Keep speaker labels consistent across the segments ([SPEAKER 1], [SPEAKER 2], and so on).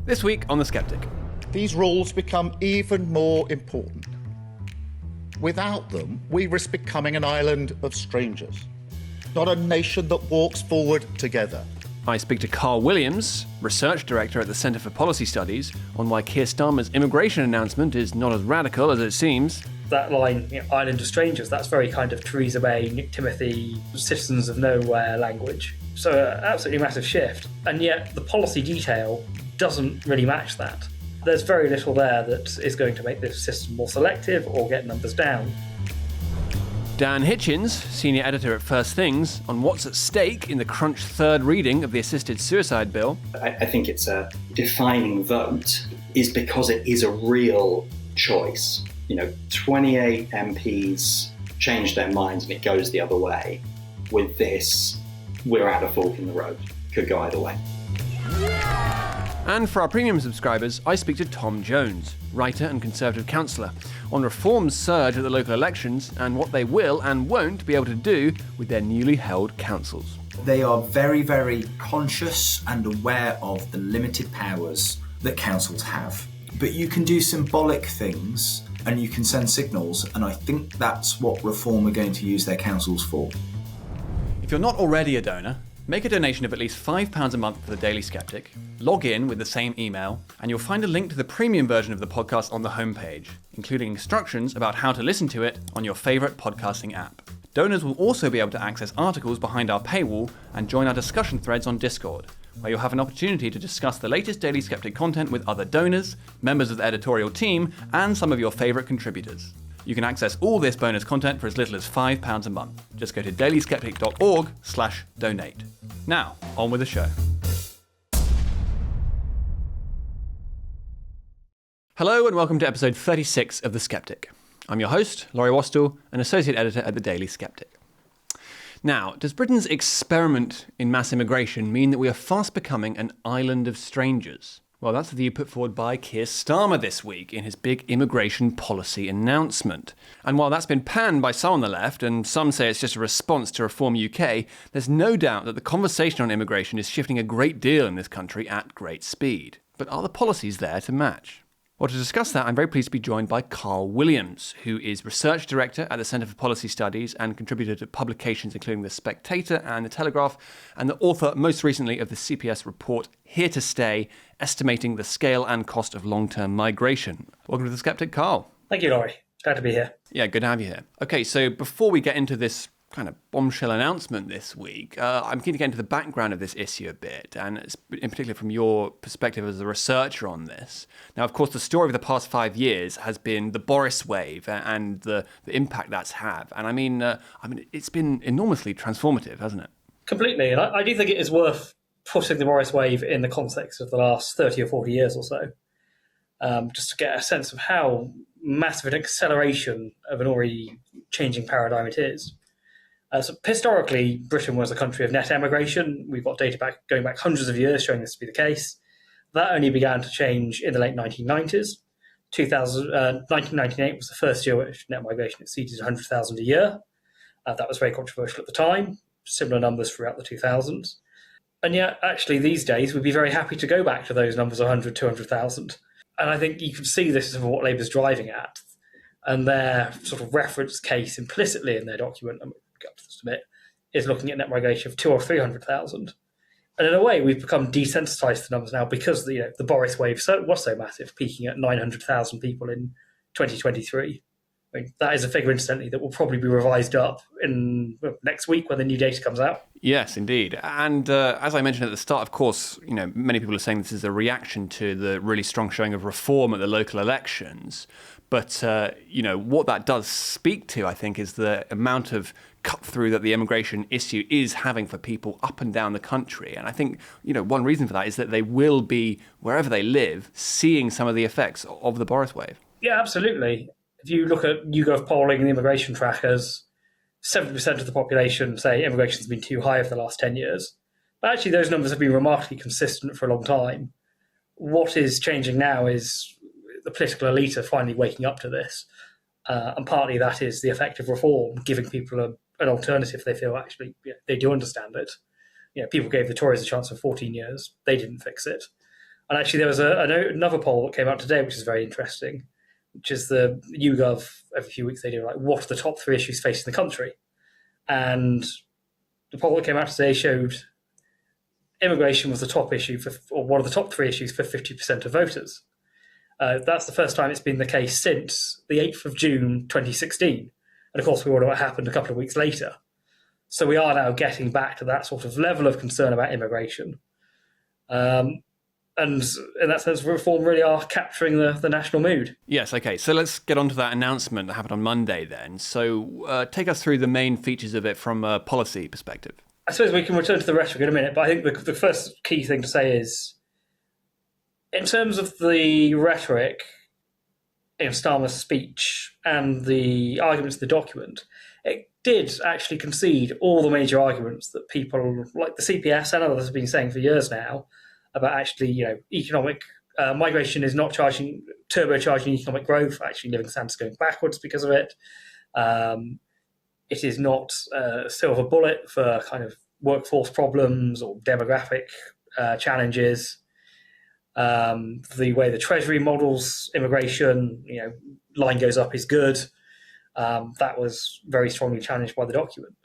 [SPEAKER 1] This week on The Sceptic.
[SPEAKER 2] These rules become even more important. Without them, we risk becoming an island of strangers, not a nation that walks forward together.
[SPEAKER 1] I speak to Karl Williams, Research Director at the Centre for Policy Studies, on why Keir Starmer's immigration announcement is not as radical as it seems.
[SPEAKER 3] That line, island of strangers, that's very kind of Theresa May, Nick Timothy, citizens of nowhere language. So absolutely massive shift. And yet the policy detail doesn't really match that. There's very little there that is going to make this system more selective or get numbers down.
[SPEAKER 1] Dan Hitchens, Senior Editor at First Things, on what's at stake in the crunch third reading of the Assisted Suicide Bill.
[SPEAKER 4] I think it's a defining vote is because it is a real choice. 28 MPs change their minds and it goes the other way. With this, we're at a fork in the road. Could go either way.
[SPEAKER 1] And for our premium subscribers, I speak to Tom Jones, writer and Conservative councillor, on Reform's surge at the local elections and what they will and won't be able to do with their newly held councils.
[SPEAKER 5] They are very, very conscious and aware of the limited powers that councils have. But you can do symbolic things and you can send signals, and I think that's what Reform are going to use their councils for.
[SPEAKER 1] If you're not already a donor, make a donation of at least £5 a month for The Daily Sceptic, log in with the same email, and you'll find a link to the premium version of the podcast on the homepage, including instructions about how to listen to it on your favourite podcasting app. Donors will also be able to access articles behind our paywall and join our discussion threads on Discord, where you'll have an opportunity to discuss the latest Daily Sceptic content with other donors, members of the editorial team, and some of your favourite contributors. You can access all this bonus content for as little as £5 a month. Just go to dailyskeptic.org/donate. Now, on with the show. Hello and welcome to episode 36 of The Sceptic. I'm your host, Laurie Wastell, an associate editor at The Daily Sceptic. Now, does Britain's experiment in mass immigration mean that we are fast becoming an island of strangers? Well, that's the view put forward by Keir Starmer this week in his big immigration policy announcement. And while that's been panned by some on the left, and some say it's just a response to Reform UK, there's no doubt that the conversation on immigration is shifting a great deal in this country at great speed. But are the policies there to match? Well, to discuss that, I'm very pleased to be joined by Karl Williams, who is Research Director at the Centre for Policy Studies and contributor to publications including The Spectator and The Telegraph, and the author, most recently, of the CPS report Here to Stay, Estimating the Scale and Cost of Long-Term Migration. Welcome to The Sceptic, Karl.
[SPEAKER 3] Thank you, Laurie. Glad to be here.
[SPEAKER 1] Yeah, good to have you here. Okay, so before we get into this kind of bombshell announcement this week, I'm keen to get into the background of this issue a bit, and in particular from your perspective as a researcher on this. Now, of course, the story of the past 5 years has been the Boris wave and the impact that's had. And I mean, it's been enormously transformative, hasn't it?
[SPEAKER 3] Completely. And I do think it is worth putting the Boris wave in the context of the last 30 or 40 years or so, just to get a sense of how massive an acceleration of an already changing paradigm it is. So historically, Britain was a country of net emigration. We've got data going back hundreds of years showing this to be the case. That only began to change in the late 1990s. 1998 was the first year which net migration exceeded 100,000 a year. That was very controversial at the time. Similar numbers throughout the 2000s. And yet, actually, these days, we'd be very happy to go back to those numbers of 100, 200,000. And I think you can see this is what Labour's driving at. And their sort of reference case implicitly in their document, and we'll get to this in a bit, is looking at net migration of 200,000 or 300,000. And in a way, we've become desensitised to the numbers now because the Boris wave was so massive, peaking at 900,000 people in 2023. I mean, that is a figure, incidentally, that will probably be revised up in next week when the new data comes out.
[SPEAKER 1] Yes, indeed. And as I mentioned at the start, of course, many people are saying this is a reaction to the really strong showing of reform at the local elections. But, what that does speak to, I think, is the amount of cut through that the immigration issue is having for people up and down the country. And I think, one reason for that is that they will be, wherever they live, seeing some of the effects of the Boris wave.
[SPEAKER 3] Yeah, absolutely. If you look at YouGov polling and the immigration trackers, 70% of the population say immigration has been too high over the last 10 years. But actually, those numbers have been remarkably consistent for a long time. What is changing now is the political elite are finally waking up to this. And partly that is the effect of reform, giving people an alternative they feel actually they do understand it. People gave the Tories a chance for 14 years. They didn't fix it. And actually, there was another poll that came out today, which is very interesting, which is the YouGov. Every few weeks they do like, what are the top 3 issues facing the country? And the poll that came out today showed immigration was the top issue or one of the top 3 issues for 50% of voters. That's the first time it's been the case since the 8th of June 2016. And of course, we all know what happened a couple of weeks later. So we are now getting back to that sort of level of concern about immigration. And in that sense, Reform really are capturing the national mood.
[SPEAKER 1] Yes, okay. So let's get on to that announcement that happened on Monday then. So take us through the main features of it from a policy perspective.
[SPEAKER 3] I suppose we can return to the rhetoric in a minute, but I think the first key thing to say is, in terms of the rhetoric in Starmer's speech and the arguments of the document, it did actually concede all the major arguments that people like the CPS and others have been saying for years now about actually, economic migration is not turbocharging economic growth. Actually, living standards going backwards because of it. It is not a silver bullet for kind of workforce problems or demographic challenges. The way the Treasury models immigration, line goes up is good. That was very strongly challenged by the document.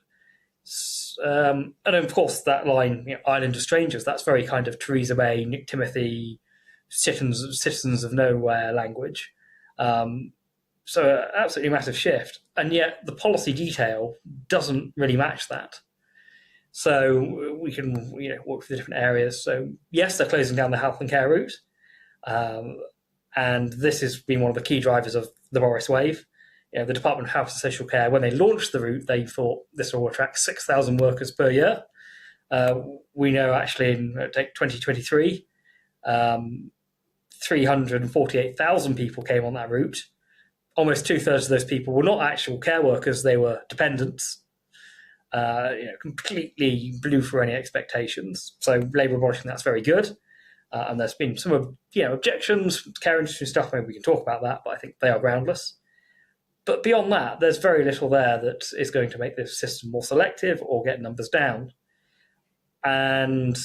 [SPEAKER 3] And of course, that line, island of strangers, that's very kind of Theresa May, Nick Timothy, citizens of nowhere language. So absolutely massive shift. And yet the policy detail doesn't really match that. So we can walk through the different areas. So yes, they're closing down the health and care route. And this has been one of the key drivers of the Boris wave. The Department of Health and Social Care, when they launched the route, they thought this will attract 6,000 workers per year. We know actually in 2023, 348,000 people came on that route. Almost 2/3 of those people were not actual care workers, they were dependents. Completely blew through any expectations. So Labour abolishing that's very good. And there's been some objections, care industry stuff, maybe we can talk about that, but I think they are groundless. But beyond that, there's very little there that is going to make this system more selective or get numbers down. And,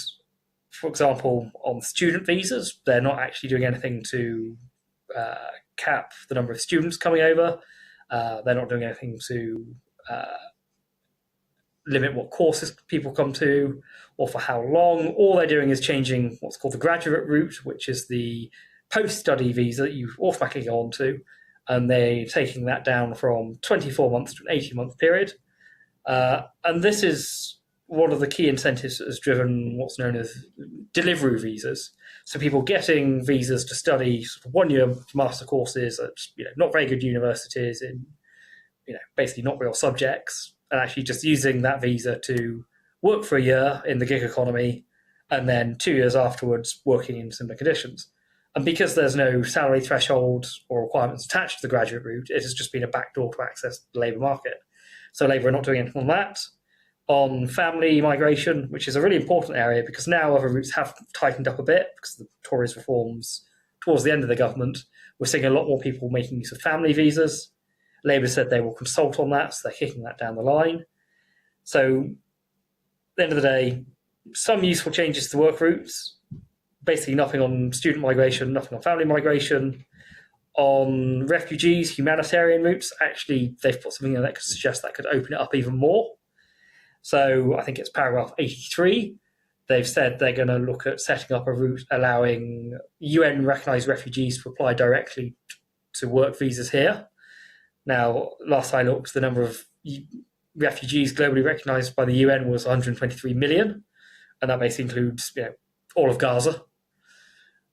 [SPEAKER 3] for example, on student visas, they're not actually doing anything to cap the number of students coming over. They're not doing anything to limit what courses people come to or for how long. All they're doing is changing what's called the graduate route, which is the post-study visa that you automatically go on to. And they're taking that down from 24 months to an 18-month period. And this is one of the key incentives that has driven what's known as delivery visas. So people getting visas to study sort of 1-year master courses at not very good universities in basically not real subjects, and actually just using that visa to work for a year in the gig economy and then 2 years afterwards working in similar conditions. And because there's no salary threshold or requirements attached to the graduate route, it has just been a backdoor to access the labour market. So Labour are not doing anything on that. On family migration, which is a really important area because now other routes have tightened up a bit because of the Tories reforms towards the end of the government, we're seeing a lot more people making use of family visas. Labour said they will consult on that, so they're kicking that down the line. So at the end of the day, some useful changes to work routes, basically nothing on student migration, nothing on family migration. On refugees, humanitarian routes, actually they've put something in there that could suggest that could open it up even more. So I think it's paragraph 83. They've said they're going to look at setting up a route allowing UN-recognised refugees to apply directly to work visas here. Now, last I looked, the number of refugees globally recognised by the UN was 123 million, and that basically includes all of Gaza.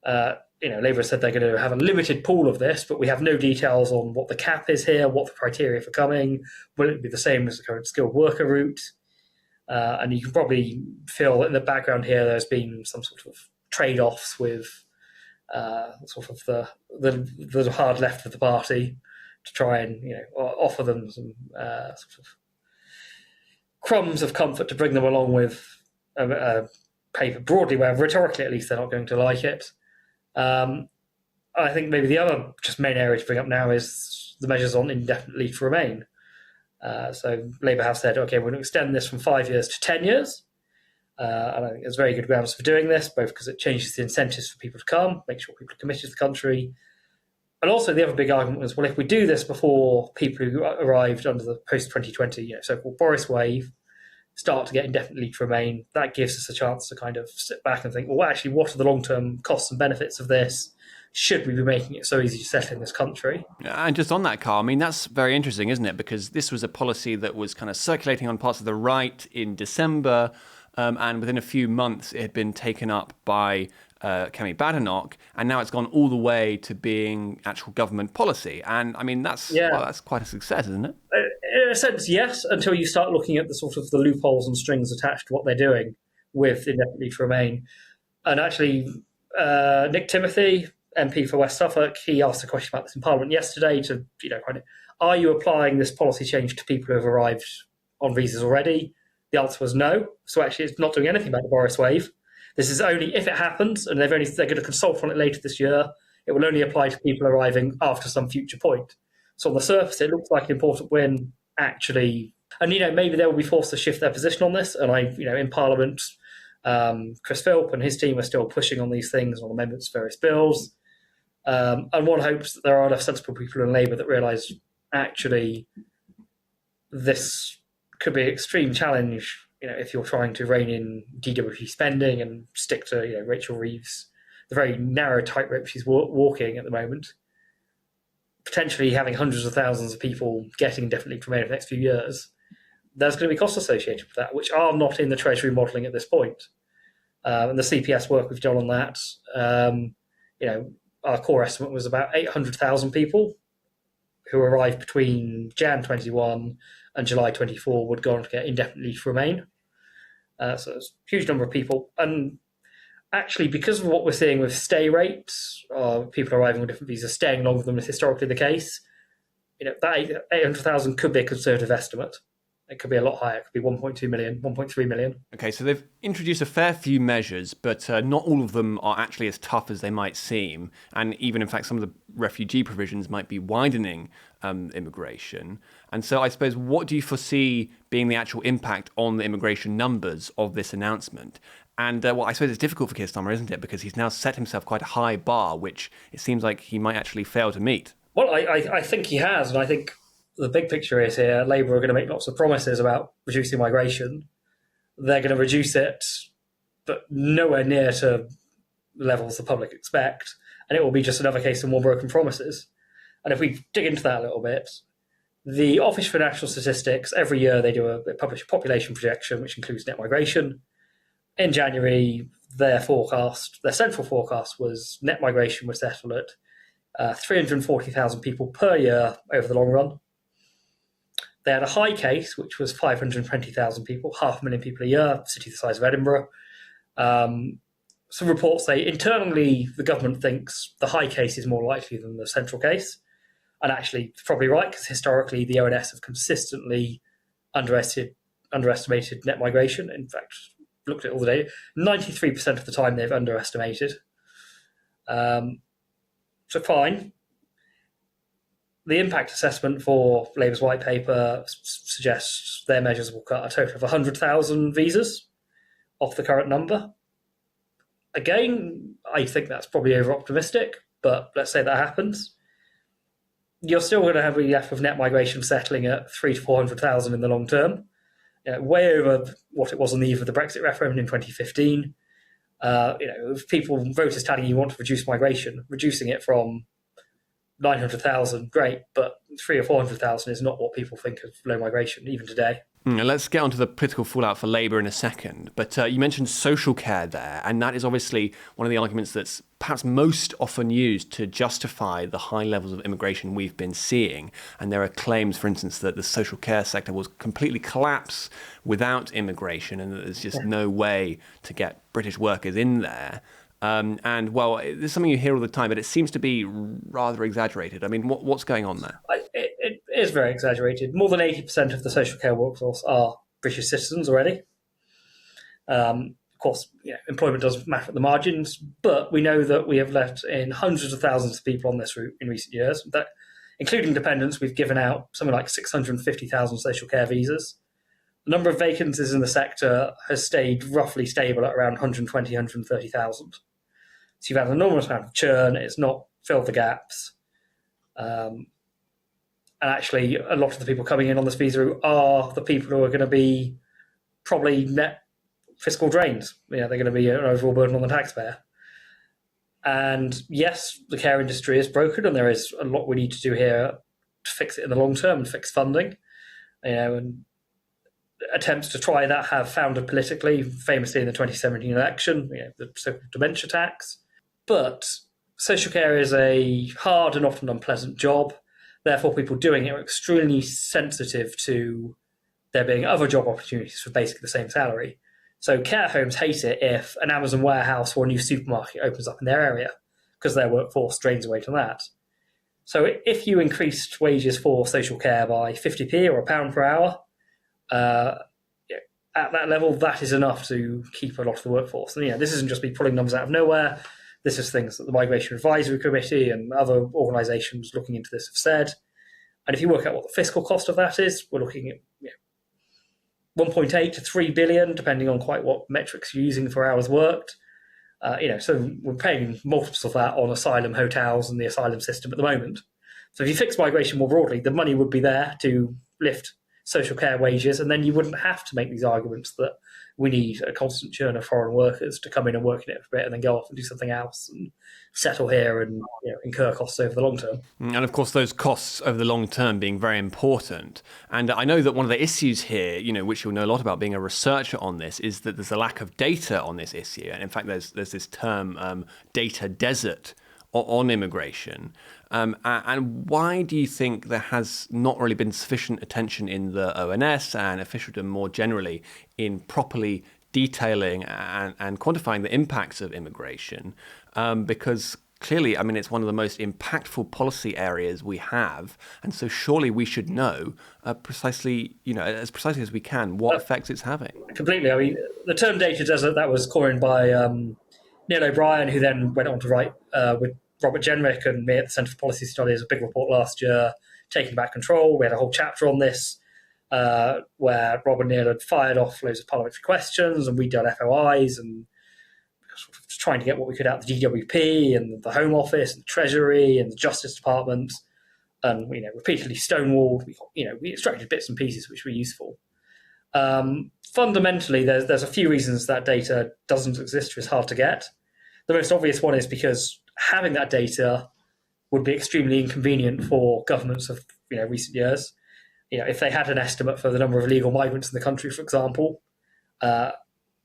[SPEAKER 3] Labour said they're going to have a limited pool of this, but we have no details on what the cap is here, what the criteria for coming, will it be the same as the current skilled worker route? And you can probably feel that in the background here there's been some sort of trade-offs with sort of the hard left of the party to try and offer them some sort of crumbs of comfort to bring them along with a paper broadly where rhetorically at least they're not going to like it. I think maybe the other just main area to bring up now is the measures on indefinite leave to remain. So Labour have said, okay, we're going to extend this from 5 years to 10 years. And I think there's very good grounds for doing this, both because it changes the incentives for people to come, make sure people are committed to the country. And also the other big argument was, well, if we do this before people who arrived under the post-2020, so-called Boris wave, start to get indefinite leave to remain, that gives us a chance to kind of sit back and think, well, actually, what are the long-term costs and benefits of this? Should we be making it so easy to settle in this country?
[SPEAKER 1] And just on that, Karl, I mean, that's very interesting, isn't it? Because this was a policy that was kind of circulating on parts of the right in December, and within a few months it had been taken up by Kemi Badenoch, and now it's gone all the way to being actual government policy. And I mean, that's quite a success, isn't it?
[SPEAKER 3] In a sense, yes, until you start looking at the sort of the loopholes and strings attached to what they're doing with indefinite leave to remain. And actually, Nick Timothy, MP for West Suffolk, he asked a question about this in Parliament yesterday to, are you applying this policy change to people who have arrived on visas already? The answer was no. So actually, it's not doing anything about the Boris wave. This is only if it happens, and they're going to consult on it later this year. It will only apply to people arriving after some future point. So on the surface, it looks like an important win, actually. And maybe they will be forced to shift their position on this. And in Parliament, Chris Philp and his team are still pushing on these things, on amendments to various bills. And one hopes that there are enough sensible people in Labour that realise actually this could be an extreme challenge. If you're trying to rein in DWP spending and stick to, Rachel Reeves, the very narrow tightrope she's walking at the moment, potentially having hundreds of thousands of people getting indefinite leave to remain over the next few years, there's going to be costs associated with that, which are not in the Treasury modelling at this point. And the CPS work we've done on that, our core estimate was about 800,000 people who arrived between Jan 21 and July 24 would go on to get indefinite leave to remain. So it's a huge number of people. And actually, because of what we're seeing with stay rates, people arriving on different visas staying longer than is historically the case, that 800,000 could be a conservative estimate. It could be a lot higher. It could be 1.2 million, 1.3 million.
[SPEAKER 1] Okay, so they've introduced a fair few measures, but not all of them are actually as tough as they might seem. And even, in fact, some of the refugee provisions might be widening immigration. And so I suppose, what do you foresee being the actual impact on the immigration numbers of this announcement? And I suppose it's difficult for Keir Starmer, isn't it? Because he's now set himself quite a high bar, which it seems like he might actually fail to meet.
[SPEAKER 3] Well, I think he has, and I think the big picture is here, Labour are going to make lots of promises about reducing migration. They're going to reduce it, but nowhere near to levels the public expect. And it will be just another case of more broken promises. And if we dig into that a little bit, the Office for National Statistics, every year they publish a population projection, which includes net migration. In January, their central forecast was net migration was settled at 340,000 people per year over the long run. They had a high case, which was 520,000 people, 500,000 people a year, city the size of Edinburgh. Some reports say internally the government thinks the high case is more likely than the central case. And actually, it's probably right, because historically the ONS have consistently underestimated net migration. In fact, looked at all the data, 93% of the time they've underestimated. So fine. The impact assessment for Labour's white paper suggests their measures will cut a total of 100,000 visas off the current number. Again, I think that's probably over-optimistic, but let's say that happens. You're still going to have a left with net migration settling at 300,000 to 400,000 in the long term, way over what it was on the eve of the Brexit referendum in 2015. If voters telling you want to reduce migration, reducing it from 900,000, great, but 300,000 or 400,000 is not what people think of low migration, even today.
[SPEAKER 1] Let's get on to the political fallout for Labour in a second. But you mentioned social care there, and that is obviously one of the arguments that's perhaps most often used to justify the high levels of immigration we've been seeing. And there are claims, for instance, that the social care sector will completely collapse without immigration, and that there's just no way to get British workers in there. This is something you hear all the time, but it seems to be rather exaggerated. I mean, what's going on there?
[SPEAKER 3] It is very exaggerated. More than 80% of the social care workforce are British citizens already. Of course, employment does matter at the margins, but we know that we have let in hundreds of thousands of people on this route in recent years. That, including dependents, we've given out something like 650,000 social care visas. The number of vacancies in the sector has stayed roughly stable at around 120, 130,000. So you've had an enormous amount of churn. It's not filled the gaps. And actually, a lot of the people coming in on this visa route are the people who are going to be probably net fiscal drains. They're going to be an overall burden on the taxpayer. And yes, the care industry is broken, and there is a lot we need to do here to fix it in the long term and fix funding. And attempts to try that have foundered politically, famously in the 2017 election, the so-called dementia tax. But social care is a hard and often unpleasant job. Therefore, people doing it are extremely sensitive to there being other job opportunities for basically the same salary. So care homes hate it if an Amazon warehouse or a new supermarket opens up in their area because their workforce drains away to that. So if you increased wages for social care by 50p or £1 per hour, at that level, that is enough to keep a lot of the workforce. And this isn't just me pulling numbers out of nowhere. This is things that the Migration Advisory Committee and other organisations looking into this have said. And if you work out what the fiscal cost of that is, we're looking at 1.8 to 3 billion, depending on quite what metrics you're using for hours worked. So we're paying multiples of that on asylum hotels and the asylum system at the moment. So if you fix migration more broadly, the money would be there to lift social care wages, and then you wouldn't have to make these arguments that we need a constant churn of foreign workers to come in and work in it for a bit and then go off and do something else and settle here and incur costs over the long term.
[SPEAKER 1] And of course, those costs over the long term being very important. And I know that one of the issues here, which you'll know a lot about being a researcher on this, is that there's a lack of data on this issue. And in fact, there's this term data desert on immigration. And why do you think there has not really been sufficient attention in the ONS and officialdom more generally in properly detailing and quantifying the impacts of immigration? Because clearly, it's one of the most impactful policy areas we have. And so surely we should know precisely, as precisely as we can, what effects it's having.
[SPEAKER 3] Completely. The term data desert, that was coined by Neil O'Brien, who then went on to write with Robert Jenrick and me at the Centre for Policy Studies a big report last year, Taking Back Control. We had a whole chapter on this where Rob and Neil had fired off loads of parliamentary questions, and we'd done FOIs and sort of trying to get what we could out of the DWP and the Home Office and the Treasury and the Justice Department, and repeatedly stonewalled. We extracted bits and pieces which were useful. Fundamentally, there's a few reasons that data doesn't exist or is hard to get. The most obvious one is because having that data would be extremely inconvenient for governments of recent years. If they had an estimate for the number of illegal migrants in the country, for example,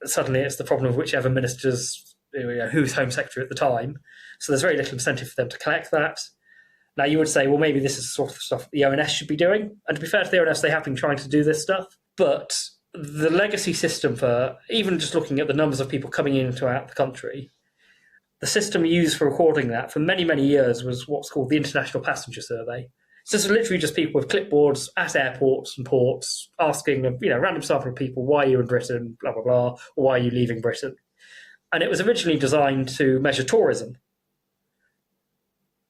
[SPEAKER 3] suddenly it's the problem of whichever minister's who's Home Secretary at the time. So there's very little incentive for them to collect that. Now you would say, well, maybe this is the sort of stuff the ONS should be doing. And to be fair to the ONS, they have been trying to do this stuff. But the legacy system for even just looking at the numbers of people coming in and out of the country, the system used for recording that for many, many years was what's called the International Passenger Survey. So it's literally just people with clipboards at airports and ports asking a random sample of people, why are you in Britain, blah, blah, blah, or why are you leaving Britain? And it was originally designed to measure tourism.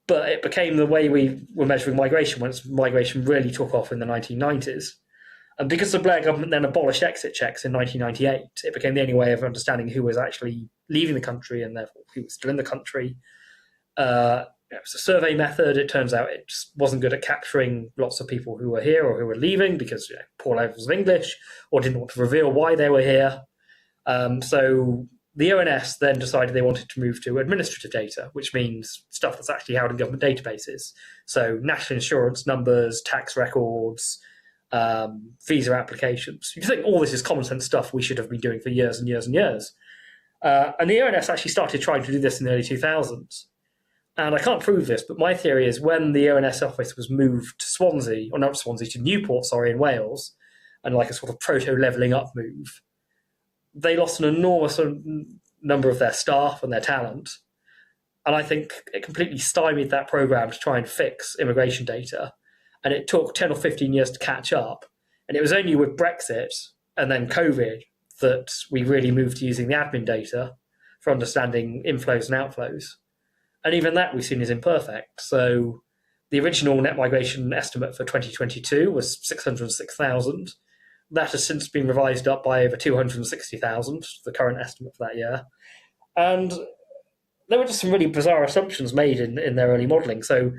[SPEAKER 3] But it became the way we were measuring migration once migration really took off in the 1990s. And because the Blair government then abolished exit checks in 1998, it became the only way of understanding who was actually leaving the country and therefore who was still in the country. It was a survey method. It turns out it just wasn't good at capturing lots of people who were here or who were leaving because poor levels of English or didn't want to reveal why they were here. So the ONS then decided they wanted to move to administrative data, which means stuff that's actually held in government databases. So national insurance numbers, tax records, visa applications. You think all this is common sense stuff we should have been doing for years and years and years. And the ONS actually started trying to do this in the early 2000s. And I can't prove this, but my theory is when the ONS office was moved to Swansea, or not Swansea, to Newport, in Wales, and like a sort of proto-levelling up move, they lost an enormous number of their staff and their talent. And I think it completely stymied that program to try and fix immigration data. And it took 10 or 15 years to catch up. And it was only with Brexit and then COVID that we really moved to using the admin data for understanding inflows and outflows. And even that we've seen is imperfect. So the original net migration estimate for 2022 was 606,000. That has since been revised up by over 260,000, the current estimate for that year. And there were just some really bizarre assumptions made in their early modelling. So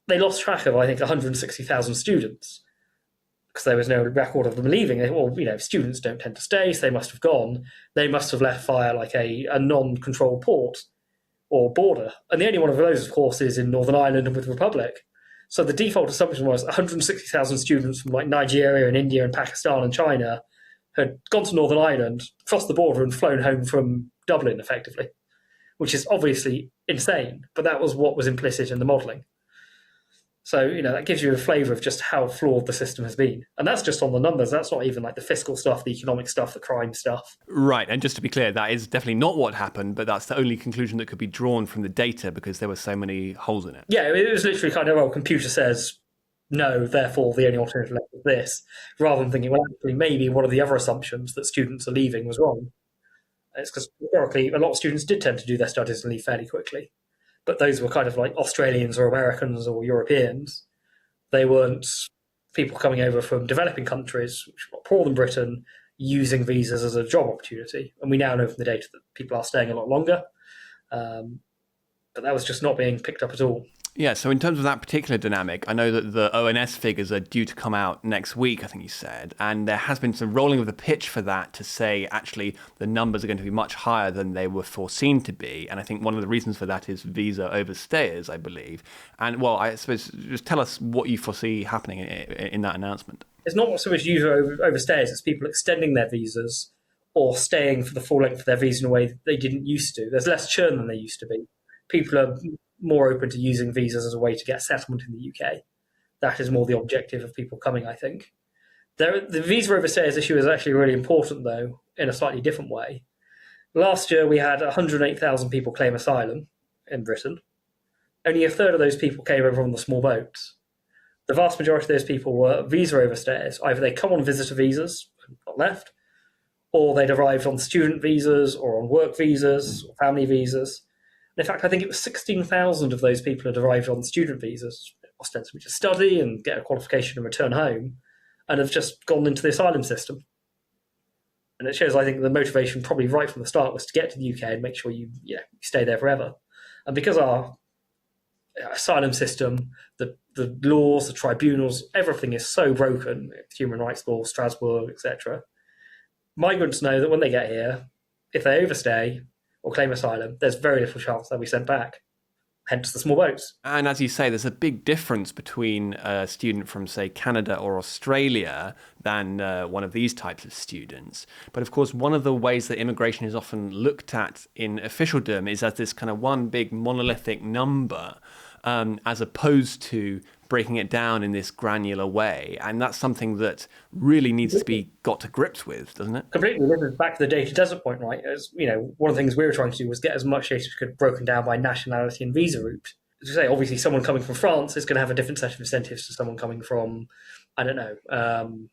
[SPEAKER 3] they lost track of, I think, 160,000 students because there was no record of them leaving. Well, students don't tend to stay, so they must have gone. They must have left via like a non-controlled port or border. And the only one of those, of course, is in Northern Ireland and with the Republic. So the default assumption was 160,000 students from like Nigeria and India and Pakistan and China had gone to Northern Ireland, crossed the border and flown home from Dublin, effectively, which is obviously insane. But that was what was implicit in the modelling. So, that gives you a flavour of just how flawed the system has been. And that's just on the numbers. That's not even like the fiscal stuff, the economic stuff, the crime stuff.
[SPEAKER 1] Right. And just to be clear, that is definitely not what happened, but that's the only conclusion that could be drawn from the data because there were so many holes in it.
[SPEAKER 3] Yeah, it was literally kind of, computer says no, therefore the only alternative left is this, rather than thinking, well, actually, maybe one of the other assumptions that students are leaving was wrong. It's because historically, a lot of students did tend to do their studies and leave fairly quickly. But those were kind of like Australians or Americans or Europeans. They weren't people coming over from developing countries, which were poorer than Britain, using visas as a job opportunity. And we now know from the data that people are staying a lot longer. But that was just not being picked up at all.
[SPEAKER 1] Yeah, so in terms of that particular dynamic, I know that the ONS figures are due to come out next week, I think you said, and there has been some rolling of the pitch for that to say actually the numbers are going to be much higher than they were foreseen to be. And I think one of the reasons for that is visa overstayers, I believe. And, well, I suppose just tell us what you foresee happening in that announcement.
[SPEAKER 3] It's not so much user overstayers, it's people extending their visas or staying for the full length of their visa in a way they didn't used to. There's less churn than there used to be. People are more open to using visas as a way to get settlement in the UK. That is more the objective of people coming, I think. The visa overstayers issue is actually really important, though, in a slightly different way. Last year, we had 108,000 people claim asylum in Britain. Only a third of those people came over on the small boats. The vast majority of those people were visa overstayers. Either they come on visitor visas and got left, or they'd arrived on student visas or on work visas or family visas. In fact, I think it was 16,000 of those people had arrived on student visas, ostensibly to study and get a qualification and return home, and have just gone into the asylum system. And it shows, I think, the motivation probably right from the start was to get to the UK and make sure you stay there forever. And because our asylum system, the laws, the tribunals, everything is so broken, human rights law, Strasbourg, etc., migrants know that when they get here, if they overstay or claim asylum, there's very little chance they'll be sent back. Hence the small boats.
[SPEAKER 1] And as you say, there's a big difference between a student from, say, Canada or Australia than one of these types of students. But of course, one of the ways that immigration is often looked at in officialdom is as this kind of one big monolithic number, as opposed to breaking it down in this granular way. And that's something that really needs to be got to grips with, doesn't it?
[SPEAKER 3] Completely. This is back to the data desert point, right? As one of the things we were trying to do was get as much data as we could broken down by nationality and visa route. As you say, obviously someone coming from France is going to have a different set of incentives to someone coming from, I don't know,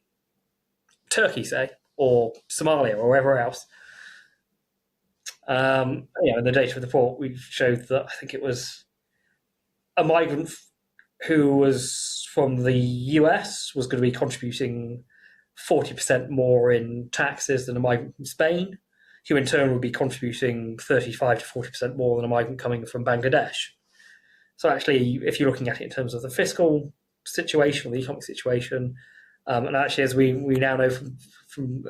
[SPEAKER 3] Turkey, say, or Somalia or wherever else. In the data report, we showed that I think it was a migrant who was from the US was going to be contributing 40% more in taxes than a migrant from Spain, who in turn would be contributing 35 to 40% more than a migrant coming from Bangladesh. So actually, if you're looking at it in terms of the fiscal situation or the economic situation, and actually as we now know from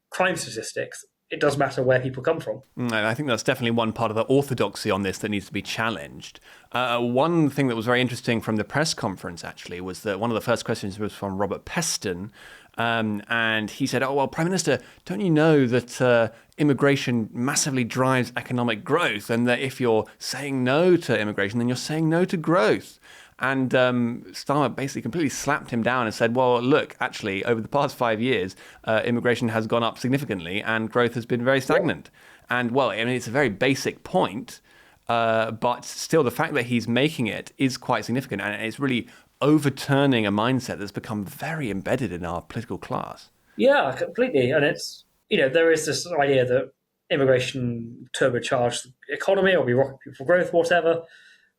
[SPEAKER 3] crime statistics, it does matter where people come from.
[SPEAKER 1] I think that's definitely one part of the orthodoxy on this that needs to be challenged. One thing that was very interesting from the press conference, actually, was that one of the first questions was from Robert Peston, and he said, Prime Minister, don't you know that immigration massively drives economic growth, and that if you're saying no to immigration, then you're saying no to growth? And Starmer basically completely slapped him down and said, well, look, actually, over the past 5 years, immigration has gone up significantly and growth has been very stagnant. And, well, I mean, it's a very basic point, but still the fact that he's making it is quite significant. And it's really overturning a mindset that's become very embedded in our political class.
[SPEAKER 3] Yeah, completely. And it's, there is this idea that immigration turbocharged the economy or be rocket people for growth, whatever.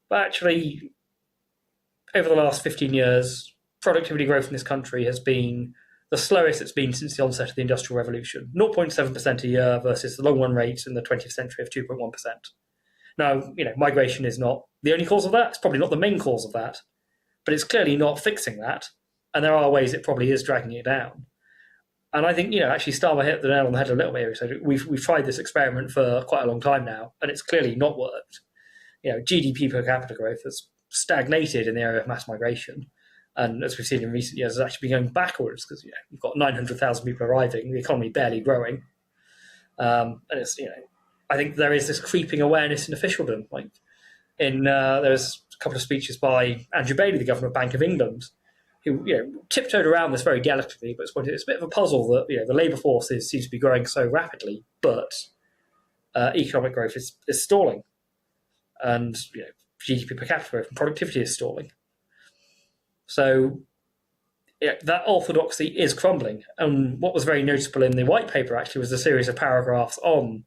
[SPEAKER 3] But actually, over the last 15 years, productivity growth in this country has been the slowest it's been since the onset of the Industrial Revolution. 0.7% a year versus the long run rate in the 20th century of 2.1%. Now, migration is not the only cause of that. It's probably not the main cause of that, but it's clearly not fixing that. And there are ways it probably is dragging it down. And I think, actually Starmer hit the nail on the head a little bit here. So we've tried this experiment for quite a long time now, and it's clearly not worked. GDP per capita growth has stagnated in the area of mass migration. And as we've seen in recent years, has actually been going backwards because you've got 900,000 people arriving, the economy barely growing. And it's, I think there is this creeping awareness in officialdom. Like there's a couple of speeches by Andrew Bailey, the governor of Bank of England, who tiptoed around this very delicately, but it's a bit of a puzzle that the labour force seems to be growing so rapidly, but economic growth is stalling, and GDP per capita growth and productivity is stalling. So that orthodoxy is crumbling. And what was very noticeable in the white paper actually was a series of paragraphs on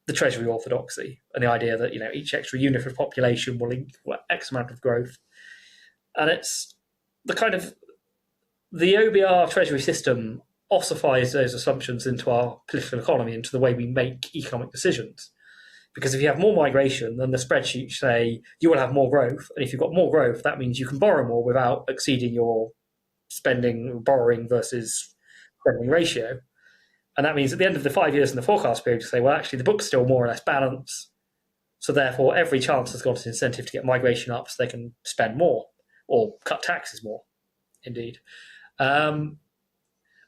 [SPEAKER 3] the Treasury orthodoxy and the idea that each extra unit of population will equal X amount of growth. And it's the OBR Treasury system ossifies those assumptions into our political economy, into the way we make economic decisions. Because if you have more migration, then the spreadsheets say you will have more growth. And if you've got more growth, that means you can borrow more without exceeding your borrowing versus spending ratio. And that means at the end of the 5 years in the forecast period, you say, well, actually, the book's still more or less balanced. So therefore, every chance has got an incentive to get migration up so they can spend more or cut taxes more, indeed.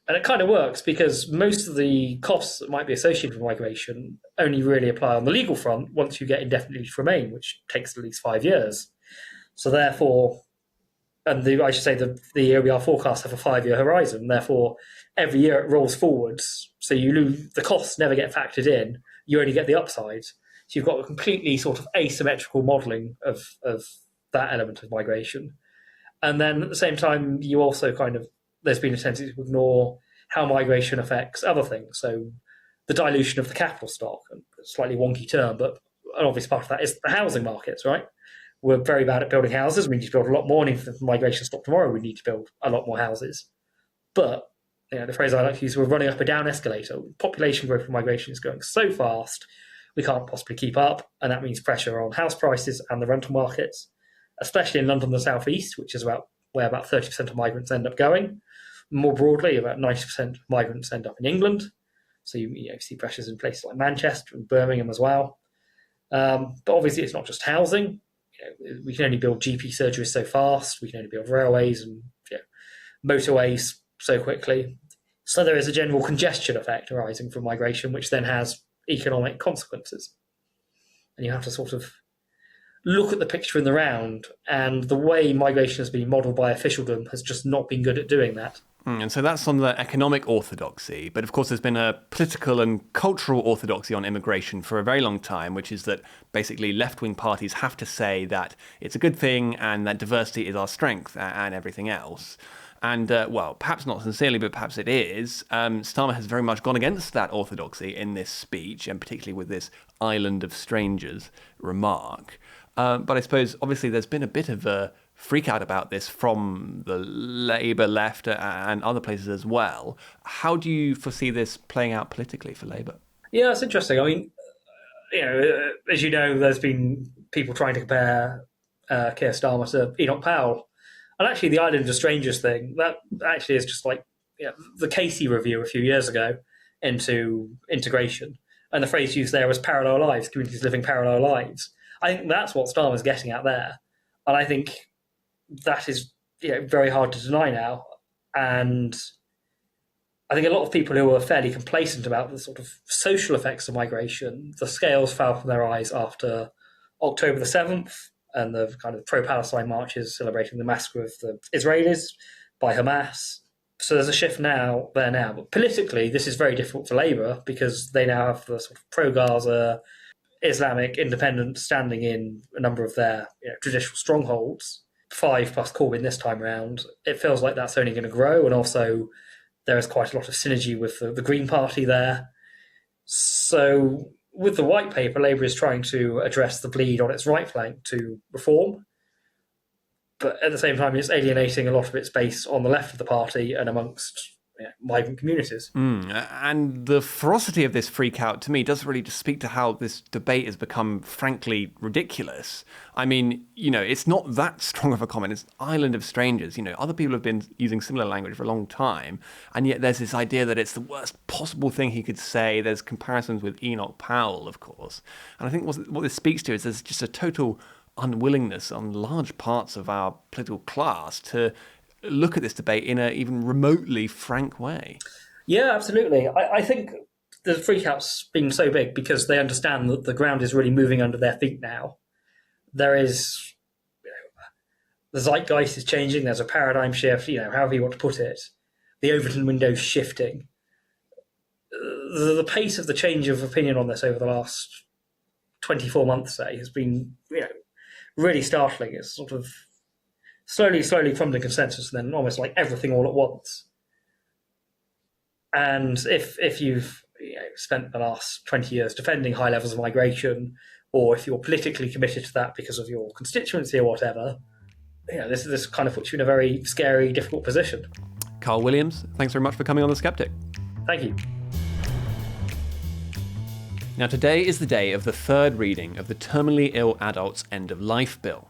[SPEAKER 3] And it kind of works because most of the costs that might be associated with migration only really apply on the legal front once you get indefinitely to remain, which takes at least 5 years. So therefore, I should say the OBR forecasts have a 5-year horizon. Therefore, every year it rolls forwards. So you lose, the costs never get factored in. You only get the upsides. So you've got a completely sort of asymmetrical modelling of that element of migration. And then at the same time, you also there's been a tendency to ignore how migration affects other things. So the dilution of the capital stock, a slightly wonky term, but an obvious part of that is the housing markets, right? We're very bad at building houses. We need to build a lot more. And if the migration stopped tomorrow, we need to build a lot more houses. But the phrase I like to use, we're running up a down escalator. Population growth and migration is going so fast, we can't possibly keep up. And that means pressure on house prices and the rental markets, especially in London and the South East, which is where about 30% of migrants end up going. More broadly, about 90% of migrants end up in England. So you see pressures in places like Manchester and Birmingham as well. But obviously, it's not just housing. We can only build GP surgeries so fast. We can only build railways and motorways so quickly. So there is a general congestion effect arising from migration, which then has economic consequences. And you have to sort of look at the picture in the round, and the way migration has been modelled by officialdom has just not been good at doing that.
[SPEAKER 1] And so that's on the economic orthodoxy. But of course, there's been a political and cultural orthodoxy on immigration for a very long time, which is that basically left-wing parties have to say that it's a good thing and that diversity is our strength and everything else. And, well, perhaps not sincerely, but perhaps it is. Starmer has very much gone against that orthodoxy in this speech, and particularly with this island of strangers remark. But I suppose, obviously, there's been a bit of a freak out about this from the Labour left and other places as well. How do you foresee this playing out politically for Labour?
[SPEAKER 3] Yeah, it's interesting. I mean, as you know, there's been people trying to compare Keir Starmer to Enoch Powell. And actually, the Island of Strangers thing, that actually is just like the Casey review a few years ago into integration. And the phrase used there was parallel lives, communities living parallel lives. I think that's what Starmer's getting at there. And I think that is very hard to deny now. And I think a lot of people who are fairly complacent about the sort of social effects of migration, the scales fell from their eyes after October the 7th and the kind of pro-Palestine marches celebrating the massacre of the Israelis by Hamas. So there's a shift now. But politically, this is very difficult for Labour because they now have the sort of pro-Gaza, Islamic independence standing in a number of their traditional strongholds, 5 plus Corbyn this time around. It feels like that's only going to grow, and also there is quite a lot of synergy with the Green Party there. So with the White Paper, Labour is trying to address the bleed on its right flank to reform, but at the same time it's alienating a lot of its base on the left of the party and amongst migrant communities.
[SPEAKER 1] And the ferocity of this freak out, to me, does really just speak to how this debate has become, frankly, ridiculous. I mean, it's not that strong of a comment. It's island of strangers. Other people have been using similar language for a long time, and yet there's this idea that it's the worst possible thing he could say. There's comparisons with Enoch Powell, of course. And I think what this speaks to is there's just a total unwillingness on large parts of our political class to look at this debate in an even remotely frank way.
[SPEAKER 3] Yeah, absolutely. I think the freakout's been so big because they understand that the ground is really moving under their feet now. There is, the zeitgeist is changing. There's a paradigm shift, however you want to put it. The Overton window's shifting. The pace of the change of opinion on this over the last 24 months, say, has been, really startling. It's sort of slowly crumbling consensus, and then almost like everything all at once. And if you've spent the last 20 years defending high levels of migration, or if you're politically committed to that because of your constituency or whatever, this kind of puts you in a very scary, difficult position.
[SPEAKER 1] Karl Williams, thanks very much for coming on The Sceptic.
[SPEAKER 3] Thank you.
[SPEAKER 1] Now, today is the day of the third reading of the Terminally Ill Adults End of Life Bill,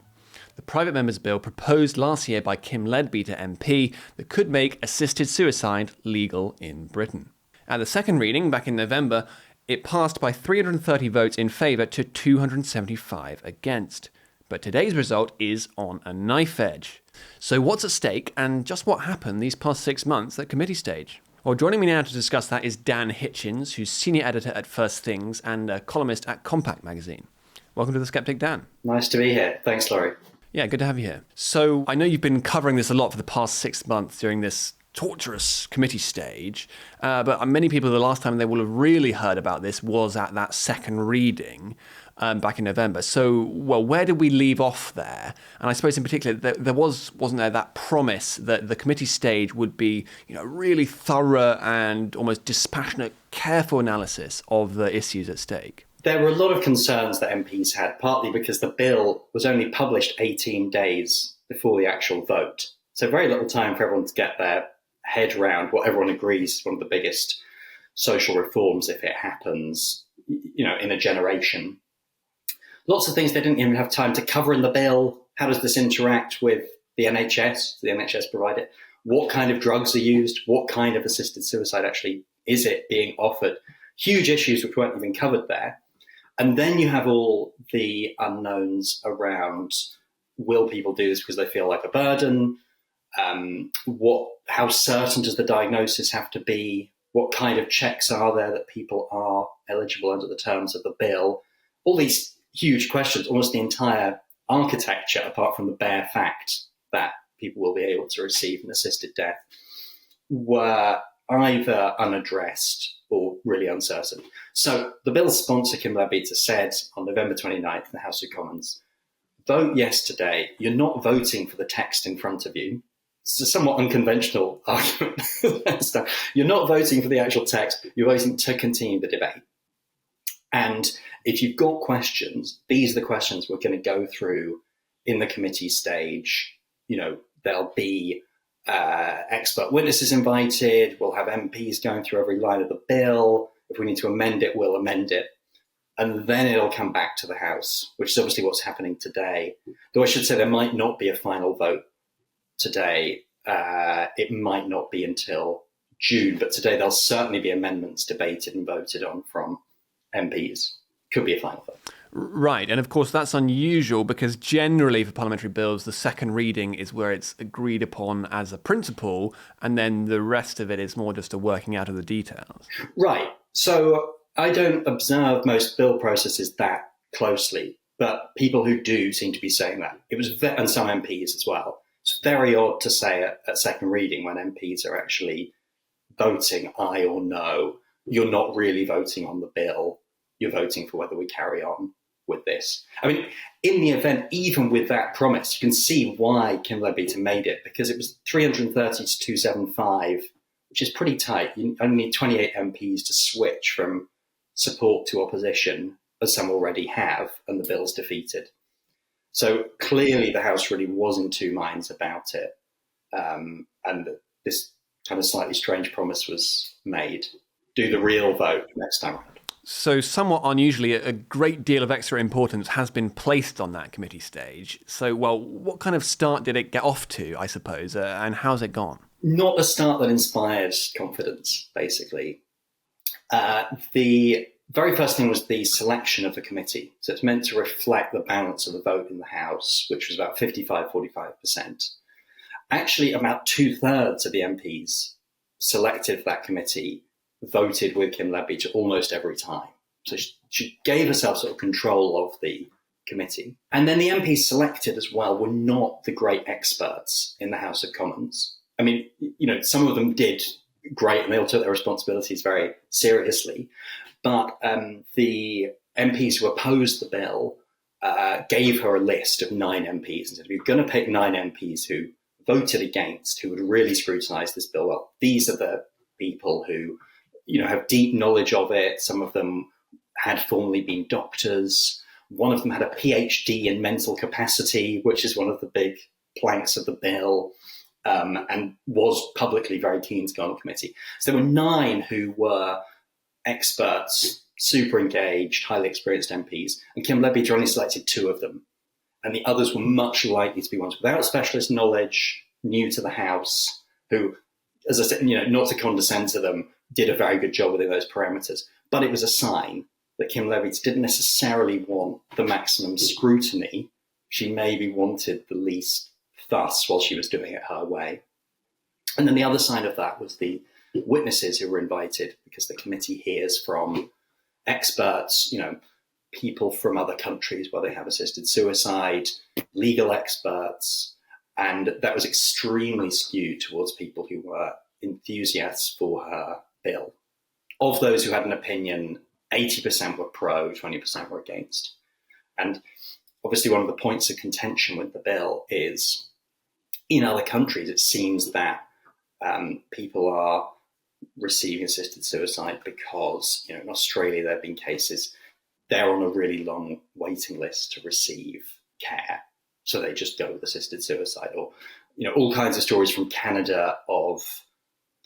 [SPEAKER 1] the private member's bill proposed last year by Kim Leadbeater MP that could make assisted suicide legal in Britain. At the second reading, back in November, it passed by 330 votes in favour to 275 against. But today's result is on a knife edge. So what's at stake, and just what happened these past 6 months at committee stage? Well, joining me now to discuss that is Dan Hitchens, who's senior editor at First Things and a columnist at Compact magazine. Welcome to The Sceptic, Dan.
[SPEAKER 4] Nice to be here. Thanks, Laurie.
[SPEAKER 1] Yeah, good to have you here. So I know you've been covering this a lot for the past 6 months during this torturous committee stage, but many people, the last time they will have really heard about this was at that second reading back in November. So, where did we leave off there? And I suppose in particular, wasn't there that promise that the committee stage would be, really thorough and almost dispassionate, careful analysis of the issues at stake?
[SPEAKER 4] There were a lot of concerns that MPs had, partly because the bill was only published 18 days before the actual vote. So very little time for everyone to get their head round what everyone agrees is one of the biggest social reforms, if it happens, in a generation. Lots of things they didn't even have time to cover in the bill. How does this interact with the NHS? Does the NHS provide it? What kind of drugs are used? What kind of assisted suicide actually is it being offered? Huge issues which weren't even covered there. And then you have all the unknowns around, will people do this because they feel like a burden? How certain does the diagnosis have to be? What kind of checks are there that people are eligible under the terms of the bill? All these huge questions, almost the entire architecture, apart from the bare fact that people will be able to receive an assisted death, were either unaddressed or really uncertain. So the bill's sponsor, Kim Leadbeater, said on November 29th in the House of Commons, vote yes today. You're not voting for the text in front of you. It's a somewhat unconventional argument. You're not voting for the actual text. You're voting to continue the debate. And if you've got questions, these are the questions we're going to go through in the committee stage. There'll be expert witnesses invited. We'll have MPs going through every line of the bill. If we need to amend it, we'll amend it. And then it'll come back to the House, which is obviously what's happening today. Though I should say there might not be a final vote today. It might not be until June, but today there'll certainly be amendments debated and voted on from MPs. Could be a final vote.
[SPEAKER 1] Right, and of course that's unusual because generally for parliamentary bills, the second reading is where it's agreed upon as a principle, and then the rest of it is more just a working out of the details.
[SPEAKER 4] Right, so I don't observe most bill processes that closely, but people who do seem to be saying that. It was, and some MPs as well. It's very odd to say at second reading when MPs are actually voting aye or no. You're not really voting on the bill. You're voting for whether we carry on with this. I mean, in the event, even with that promise, you can see why Kim Leadbeater made it, because it was 330 to 275, which is pretty tight. You only need 28 MPs to switch from support to opposition, as some already have, and the bill's defeated. So clearly the House really was in two minds about it. And this kind of slightly strange promise was made. Do the real vote next time around.
[SPEAKER 1] So somewhat unusually, a great deal of extra importance has been placed on that committee stage. So, well, what kind of start did it get off to, I suppose, and how's it gone?
[SPEAKER 4] Not a start that inspired confidence, basically. The very first thing was the selection of the committee. So it's meant to reflect the balance of the vote in the House, which was about 45%. Actually, about 2/3 of the MPs selected for that committee voted with Kim Leadbeater almost every time. So she gave herself sort of control of the committee. And then the MPs selected as well were not the great experts in the House of Commons. I mean, some of them did great and they all took their responsibilities very seriously. But the MPs who opposed the bill gave her a list of 9 MPs and said, if you're going to pick 9 MPs who voted against, who would really scrutinise this bill, well, these are the people who have deep knowledge of it. Some of them had formerly been doctors. One of them had a PhD in mental capacity, which is one of the big planks of the bill, and was publicly very keen to go on the committee. So there were 9 who were experts, super engaged, highly experienced MPs, and Kim Leadbeater only selected 2 of them. And the others were much likely to be ones without specialist knowledge, new to the House, who, as I said, not to condescend to them, did a very good job within those parameters. But it was a sign that Kim Leadbeater didn't necessarily want the maximum scrutiny. She maybe wanted the least fuss while she was doing it her way. And then the other side of that was the witnesses who were invited, because the committee hears from experts, people from other countries where they have assisted suicide, legal experts, and that was extremely skewed towards people who were enthusiasts for her bill. Of those who had an opinion, 80% were pro, 20% were against. And obviously one of the points of contention with the bill is, in other countries, it seems that people are receiving assisted suicide because, in Australia, there have been cases, they're on a really long waiting list to receive care. So they just go with assisted suicide, or, all kinds of stories from Canada of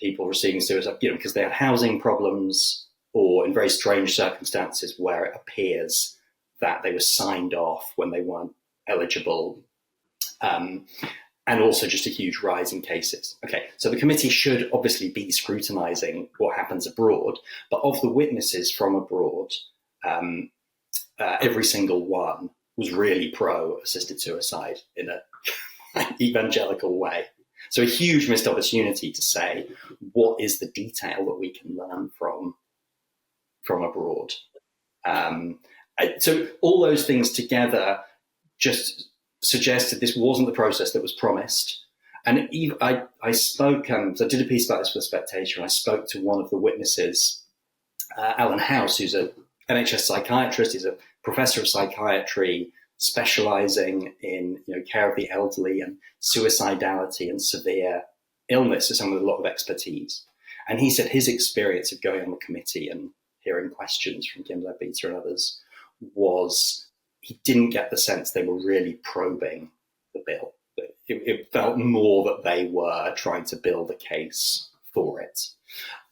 [SPEAKER 4] people receiving suicide, because they had housing problems or in very strange circumstances where it appears that they were signed off when they weren't eligible. And also just a huge rise in cases. Okay, so the committee should obviously be scrutinising what happens abroad, but of the witnesses from abroad, every single one was really pro-assisted suicide in an evangelical way. So a huge missed opportunity to say, what is the detail that we can learn from abroad? So all those things together just suggested this wasn't the process that was promised. And I spoke, so I did a piece about this for The Spectator, and I spoke to one of the witnesses, Alan House, who's an NHS psychiatrist. He's a professor of psychiatry, specialising in care of the elderly and suicidality and severe illness, so someone with a lot of expertise. And he said his experience of going on the committee and hearing questions from Kim Leadbeater and others was he didn't get the sense they were really probing the bill. It felt more that they were trying to build a case for it.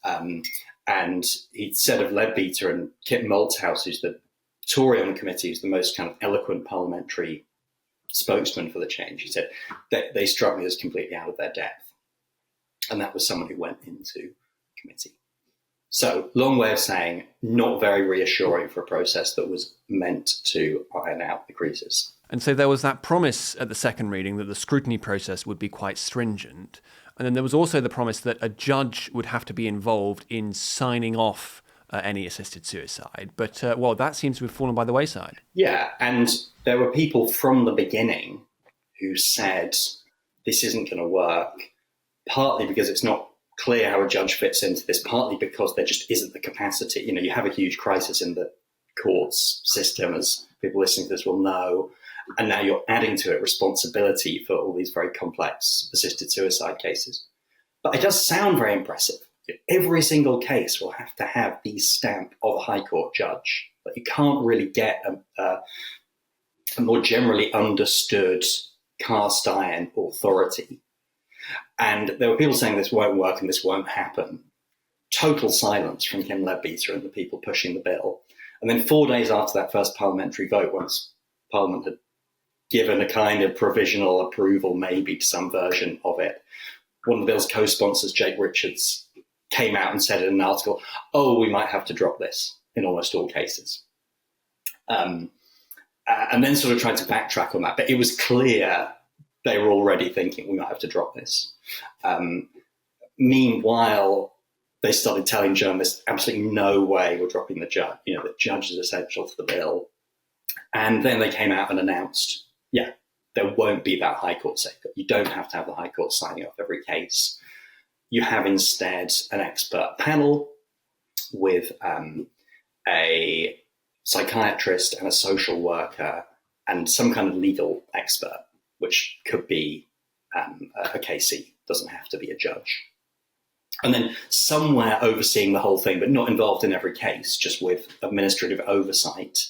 [SPEAKER 4] And he said of Leadbeater and Kit Malthouse, who's the Tory on the committee, who's the most kind of eloquent parliamentary spokesman for the change, he said that they struck me as completely out of their depth. And that was someone who went into committee. So, long way of saying, not very reassuring for a process that was meant to iron out the creases.
[SPEAKER 1] And so there was that promise at the second reading that the scrutiny process would be quite stringent. And then there was also the promise that a judge would have to be involved in signing off any assisted suicide. But, that seems to have fallen by the wayside.
[SPEAKER 4] Yeah, and there were people from the beginning who said this isn't going to work, partly because it's not clear how a judge fits into this, partly because there just isn't the capacity. You have a huge crisis in the courts system, as people listening to this will know, and now you're adding to it responsibility for all these very complex assisted suicide cases. But it does sound very impressive. Every single case will have to have the stamp of a High Court judge. But you can't really get a more generally understood cast iron authority. And there were people saying this won't work and this won't happen. Total silence from Kim Leadbeater and the people pushing the bill. And then 4 days after that first parliamentary vote, once Parliament had given a kind of provisional approval maybe to some version of it, one of the bill's co-sponsors, Jake Richards, came out and said in an article, oh, we might have to drop this in almost all cases. And then sort of tried to backtrack on that. But it was clear they were already thinking we might have to drop this. Meanwhile, they started telling journalists, absolutely no way we're dropping the judge. You know, the judge is essential to the bill. And then they came out and announced, yeah, there won't be that High Court safeguard. You don't have to have the High Court signing off every case. You have instead an expert panel with a psychiatrist and a social worker and some kind of legal expert, which could be a KC, doesn't have to be a judge. And then somewhere overseeing the whole thing, but not involved in every case, just with administrative oversight,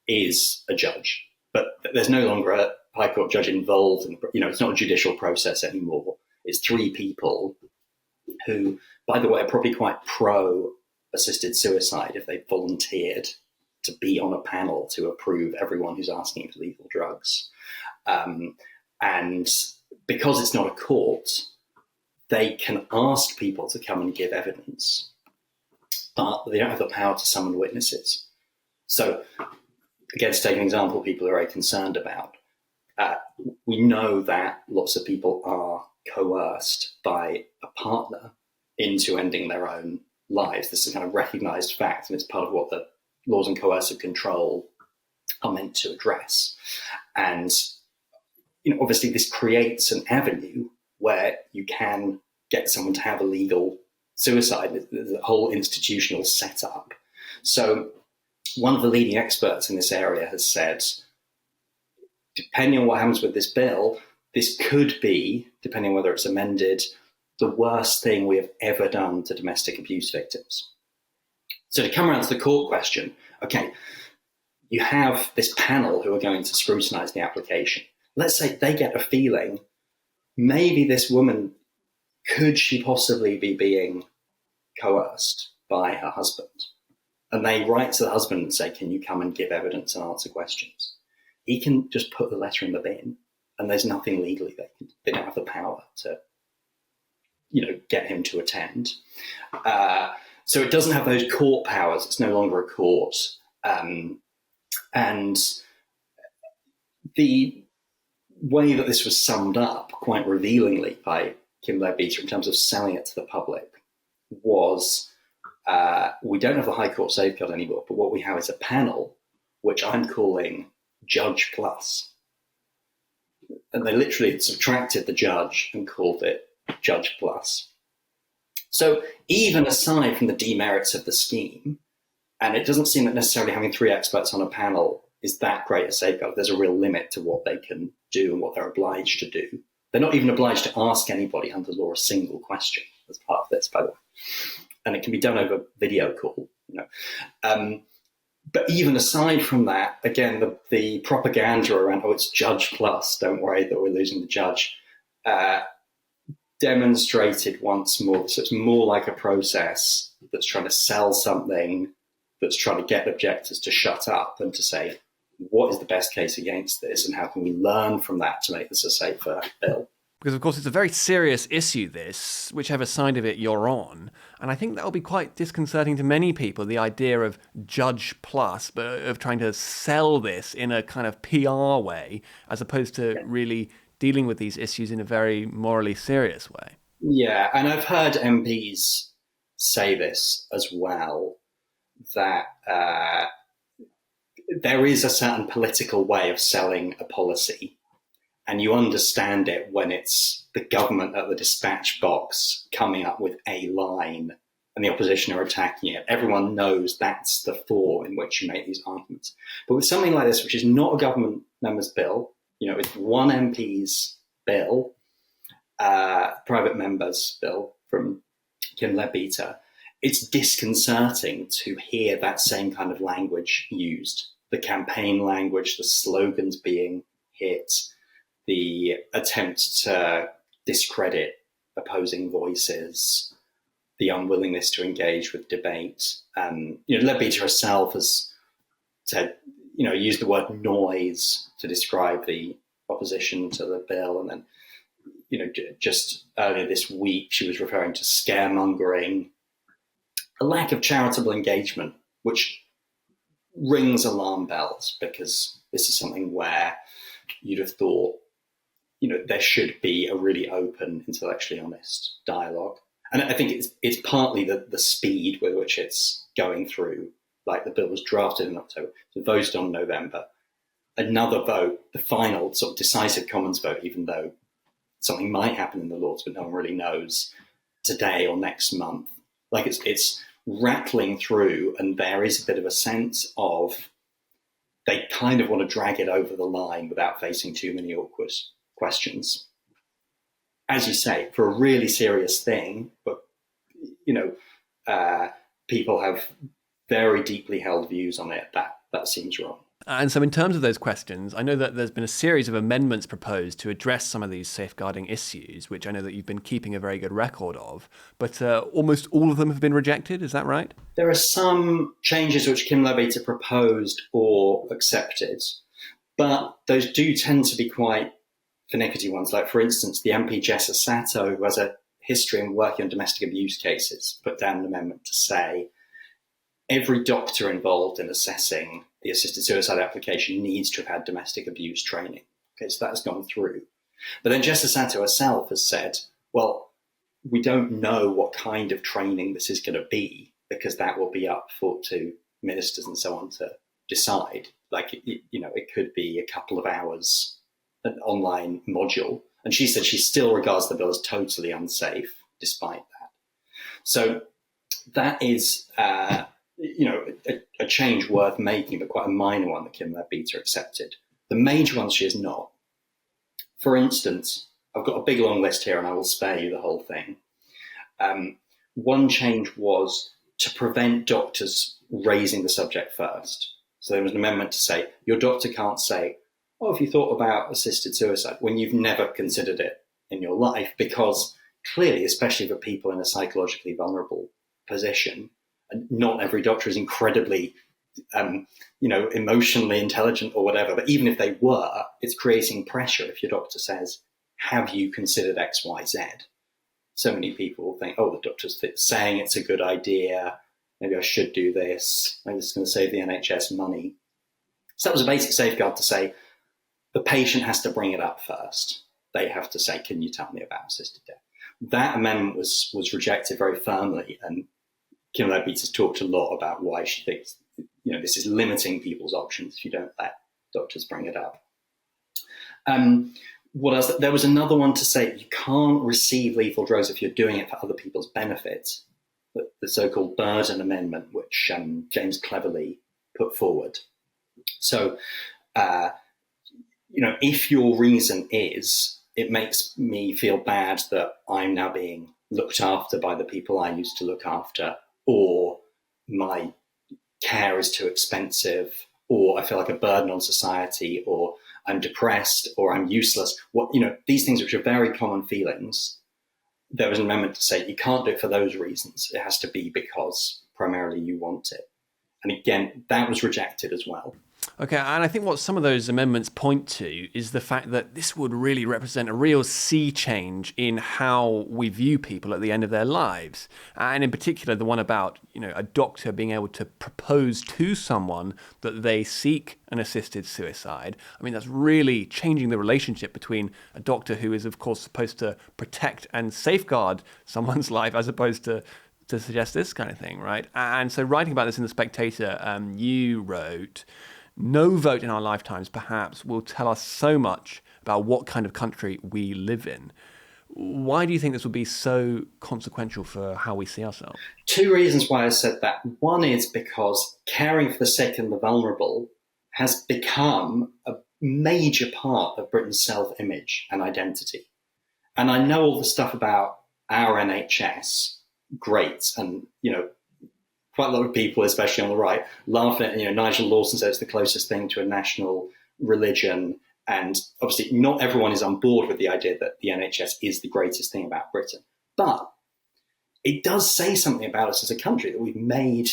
[SPEAKER 4] is a judge. But there's no longer a High Court judge involved in, it's not a judicial process anymore. It's three people who, by the way, are probably quite pro-assisted suicide if they volunteered to be on a panel to approve everyone who's asking for lethal drugs. And because it's not a court, they can ask people to come and give evidence, but they don't have the power to summon witnesses. So, again, to take an example people are very concerned about, we know that lots of people are coerced by a partner into ending their own lives. This is a kind of recognised fact, and it's part of what the laws on coercive control are meant to address. And obviously this creates an avenue where you can get someone to have a legal suicide, the whole institutional setup. So one of the leading experts in this area has said, depending on what happens with this bill, this could be, depending on whether it's amended, the worst thing we have ever done to domestic abuse victims. So to come around to the court question, okay, you have this panel who are going to scrutinise the application. Let's say they get a feeling, maybe this woman, could she possibly be being coerced by her husband? And they write to the husband and say, can you come and give evidence and answer questions? He can just put the letter in the bin, and there's nothing legally they don't have the power to, get him to attend. So it doesn't have those court powers. It's no longer a court. And the way that this was summed up quite revealingly by Kim Leadbeater in terms of selling it to the public was, we don't have the High Court safeguard anymore, but what we have is a panel, which I'm calling Judge Plus. And they literally subtracted the judge and called it Judge Plus. So even aside from the demerits of the scheme, and it doesn't seem that necessarily having three experts on a panel is that great a safeguard. There's a real limit to what they can do and what they're obliged to do. They're not even obliged to ask anybody under law a single question as part of this, by the way. And it can be done over video call, But even aside from that, again, the propaganda around, it's Judge Plus, don't worry that we're losing the judge, demonstrated once more. So it's more like a process that's trying to sell something, that's trying to get objectors to shut up and to say, what is the best case against this and how can we learn from that to make this a safer bill?
[SPEAKER 1] Because, of course, it's a very serious issue, this, whichever side of it you're on. And I think that will be quite disconcerting to many people, the idea of Judge Plus, but of trying to sell this in a kind of PR way, as opposed to really dealing with these issues in a very morally serious way.
[SPEAKER 4] Yeah, and I've heard MPs say this as well, that there is a certain political way of selling a policy. And you understand it when it's the government at the dispatch box coming up with a line and the opposition are attacking it. Everyone knows that's the form in which you make these arguments. But with something like this, which is not a government member's bill, it's one MP's bill, private member's bill from Kim Leadbeater, it's disconcerting to hear that same kind of language used. The campaign language, the slogans being hit, the attempt to discredit opposing voices, the unwillingness to engage with debate. Leadbeater herself has said, used the word noise to describe the opposition to the bill. And then, just earlier this week, she was referring to scaremongering, a lack of charitable engagement, which rings alarm bells, because this is something where you'd have thought, there should be a really open, intellectually honest dialogue. And I think it's partly the speed with which it's going through. Like, the bill was drafted in October, so voted on in November. Another vote, the final sort of decisive Commons vote, even though something might happen in the Lords, but no one really knows, today or next month. Like, it's rattling through, and there is a bit of a sense of they kind of want to drag it over the line without facing too many awkward questions. As you say, for a really serious thing, but, people have very deeply held views on it. That seems wrong.
[SPEAKER 1] And so in terms of those questions, I know that there's been a series of amendments proposed to address some of these safeguarding issues, which I know that you've been keeping a very good record of, but almost all of them have been rejected, is that right?
[SPEAKER 4] There are some changes which Kim Leadbeater proposed or accepted, but those do tend to be quite finicky ones. Like, for instance, the MP Jessa Sato, who has a history in working on domestic abuse cases, put down an amendment to say every doctor involved in assessing the assisted suicide application needs to have had domestic abuse training. Okay, so that's gone through. But then Jessa Sato herself has said, well, we don't know what kind of training this is going to be, because that will be up to ministers and so on to decide. Like, it could be a couple of hours, an online module. And she said she still regards the bill as totally unsafe despite that. So that is, a change worth making, but quite a minor one that Kim Leadbeater accepted. The major ones she has not. For instance, I've got a big long list here and I will spare you the whole thing. One change was to prevent doctors raising the subject first. So there was an amendment to say, your doctor can't say, oh, have you thought about assisted suicide, when you've never considered it in your life, because clearly, especially for people in a psychologically vulnerable position, and not every doctor is incredibly, emotionally intelligent or whatever, but even if they were, it's creating pressure if your doctor says, have you considered X, Y, Z? So many people think, oh, the doctor's saying it's a good idea, maybe I should do this, maybe it's going to save the NHS money. So that was a basic safeguard to say, the patient has to bring it up first. They have to say, can you tell me about assisted death? That amendment was rejected very firmly, and Kim Leadbeater's talked a lot about why she thinks, this is limiting people's options if you don't let doctors bring it up. What else? There was another one to say you can't receive lethal drugs if you're doing it for other people's benefit, the so-called Burden Amendment, which James Cleverly put forward. So, if your reason is, it makes me feel bad that I'm now being looked after by the people I used to look after, or my care is too expensive, or I feel like a burden on society, or I'm depressed, or I'm useless. These things which are very common feelings, there was an amendment to say you can't do it for those reasons. It has to be because primarily you want it. And again, that was rejected as well.
[SPEAKER 1] Okay, and I think what some of those amendments point to is the fact that this would really represent a real sea change in how we view people at the end of their lives. And in particular, the one about, a doctor being able to propose to someone that they seek an assisted suicide. I mean, that's really changing the relationship between a doctor who is, of course, supposed to protect and safeguard someone's life as opposed to suggest this kind of thing, right? And so writing about this in The Spectator, you wrote, no vote in our lifetimes, perhaps, will tell us so much about what kind of country we live in. Why do you think this would be so consequential for how we see ourselves?
[SPEAKER 4] Two reasons why I said that. One is because caring for the sick and the vulnerable has become a major part of Britain's self-image and identity. And I know all the stuff about our NHS, great, and, quite a lot of people, especially on the right, laugh at, Nigel Lawson says it's the closest thing to a national religion. And obviously not everyone is on board with the idea that the NHS is the greatest thing about Britain. But it does say something about us as a country that we've made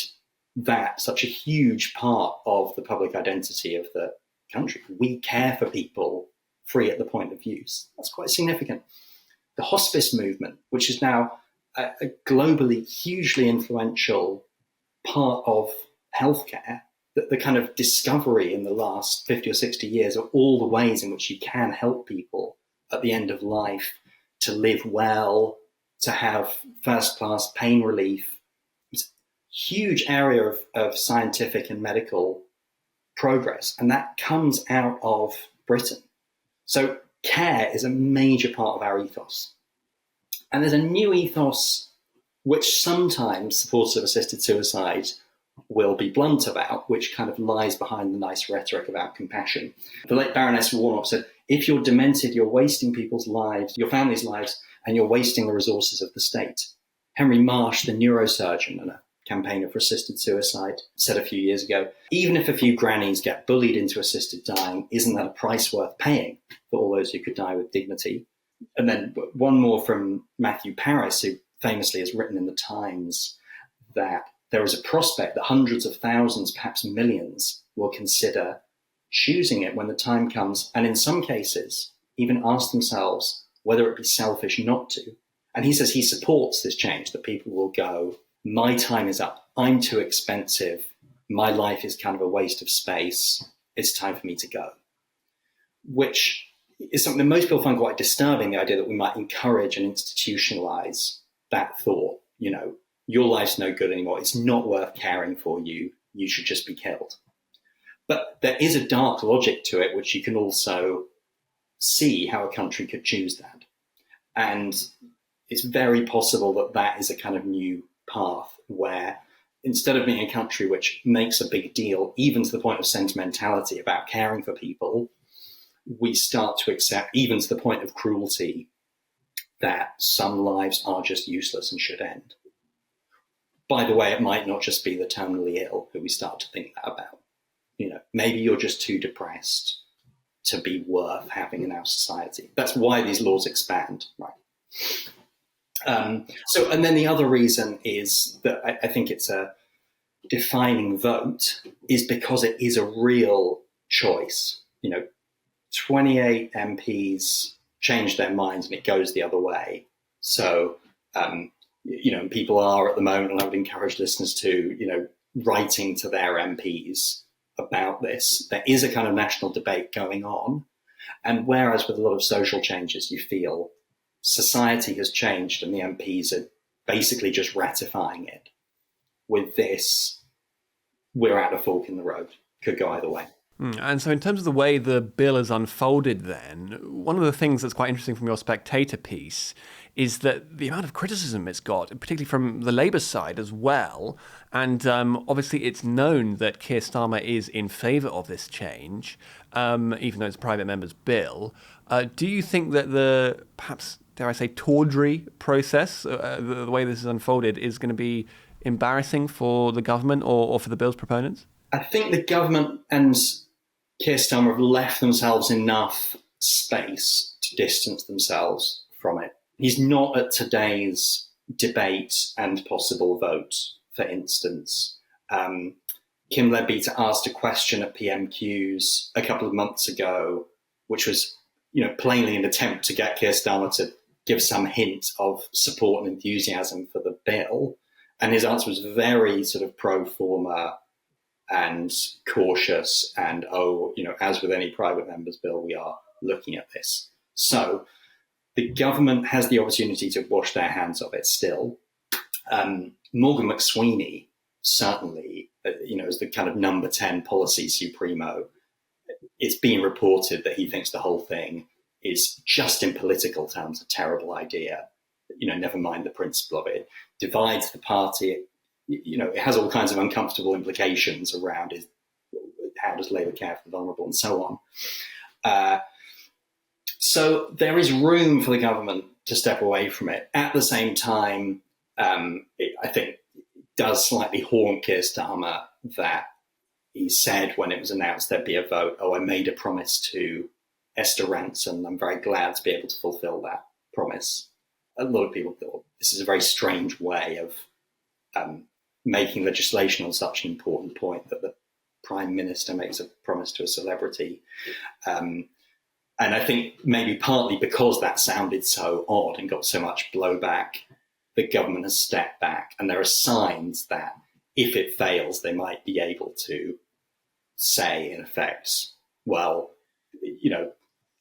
[SPEAKER 4] that such a huge part of the public identity of the country. We care for people free at the point of use. That's quite significant. The hospice movement, which is now a globally hugely influential part of healthcare, the kind of discovery in the last 50 or 60 years of all the ways in which you can help people at the end of life to live well, to have first-class pain relief. It's a huge area of scientific and medical progress, and that comes out of Britain. So care is a major part of our ethos. And there's a new ethos which sometimes supporters of assisted suicide will be blunt about, which kind of lies behind the nice rhetoric about compassion. The late Baroness Warnock said, if you're demented, you're wasting people's lives, your family's lives, and you're wasting the resources of the state. Henry Marsh, the neurosurgeon and a campaigner for assisted suicide, said a few years ago, even if a few grannies get bullied into assisted dying, isn't that a price worth paying for all those who could die with dignity? And then one more from Matthew Paris, who famously has written in the Times that there is a prospect that hundreds of thousands, perhaps millions, will consider choosing it when the time comes, and in some cases, even ask themselves whether it be selfish not to. And he says he supports this change, that people will go, my time is up, I'm too expensive, my life is kind of a waste of space, it's time for me to go. Which is something that most people find quite disturbing, the idea that we might encourage and institutionalize that thought, your life's no good anymore, it's not worth caring for you, you should just be killed. But there is a dark logic to it, which you can also see how a country could choose that. And it's very possible that that is a kind of new path where instead of being a country which makes a big deal, even to the point of sentimentality about caring for people, we start to accept, even to the point of cruelty, that some lives are just useless and should end. By the way, it might not just be the terminally ill who we start to think that about. Maybe you're just too depressed to be worth having in our society. That's why these laws expand, right? And then the other reason is that I think it's a defining vote is because it is a real choice. 28 MPs change their minds and it goes the other way. So, people are at the moment, and I would encourage listeners to, writing to their MPs about this. There is a kind of national debate going on. And whereas with a lot of social changes, you feel society has changed and the MPs are basically just ratifying it. With this, we're at a fork in the road. Could go either way.
[SPEAKER 1] And so in terms of the way the bill has unfolded then, one of the things that's quite interesting from your Spectator piece is that the amount of criticism it's got, particularly from the Labour side as well, and obviously it's known that Keir Starmer is in favour of this change, even though it's a private member's bill. Do you think that the, perhaps, dare I say, tawdry process, the way this is unfolded, is going to be embarrassing for the government or for the bill's proponents?
[SPEAKER 4] I think the government and Keir Starmer have left themselves enough space to distance themselves from it. He's not at today's debate and possible vote, for instance. Kim Leadbeater asked a question at PMQs a couple of months ago, which was, plainly an attempt to get Keir Starmer to give some hint of support and enthusiasm for the bill. And his answer was very sort of pro forma and cautious and, as with any private member's bill, we are looking at this. So the government has the opportunity to wash their hands of it still. Morgan McSweeney, certainly, as the kind of number 10 policy supremo, it's been reported that he thinks the whole thing is just in political terms a terrible idea. Never mind the principle of it. Divides the party. It has all kinds of uncomfortable implications around it. How does Labour care for the vulnerable and so on? So there is room for the government to step away from it. At the same time, I think it does slightly haunt Keir Starmer that he said when it was announced there'd be a vote, I made a promise to Esther Rantzen. I'm very glad to be able to fulfil that promise. A lot of people thought this is a very strange way of making legislation on such an important point, that the Prime Minister makes a promise to a celebrity. And I think maybe partly because that sounded so odd and got so much blowback, the government has stepped back. And there are signs that if it fails, they might be able to say, in effect, well,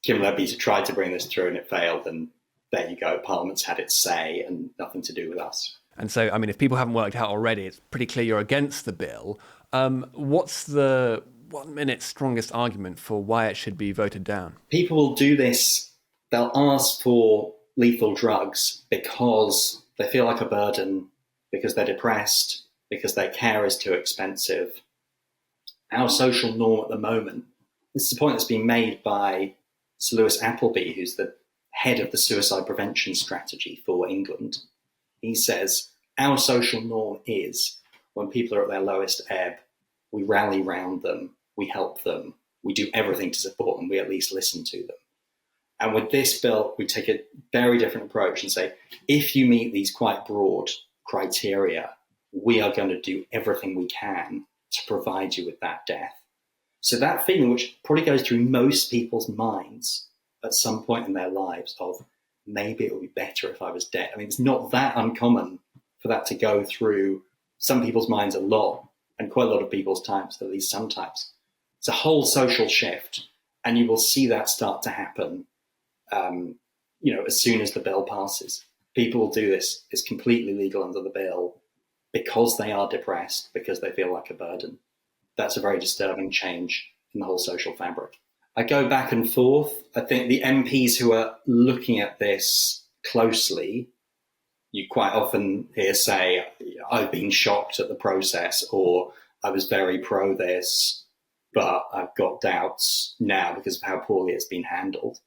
[SPEAKER 4] Kim Leadbeater tried to bring this through and it failed, and there you go, Parliament's had its say and nothing to do with us.
[SPEAKER 1] And so, I mean, if people haven't worked out already, it's pretty clear you're against the bill. What's the 1 minute strongest argument for why it should be voted down?
[SPEAKER 4] People will do this. They'll ask for lethal drugs because they feel like a burden, because they're depressed, because their care is too expensive. Our social norm at the moment, this is a point that's been made by Sir Lewis Appleby, who's the head of the suicide prevention strategy for England. He says, our social norm is when people are at their lowest ebb, we rally round them, we help them, we do everything to support them, we at least listen to them. And with this bill, we take a very different approach and say, if you meet these quite broad criteria, we are going to do everything we can to provide you with that death. So that feeling, which probably goes through most people's minds at some point in their lives, of maybe it would be better if I was dead. I mean, it's not that uncommon for that to go through some people's minds a lot, and quite a lot of people's times, at least sometimes. It's a whole social shift, and you will see that start to happen, as soon as the bill passes. People will do this. It's completely legal under the bill because they are depressed, because they feel like a burden. That's a very disturbing change in the whole social fabric. I go back and forth. I think the MPs who are looking at this closely, you quite often hear say, I've been shocked at the process, or I was very pro this, but I've got doubts now because of how poorly it's been handled.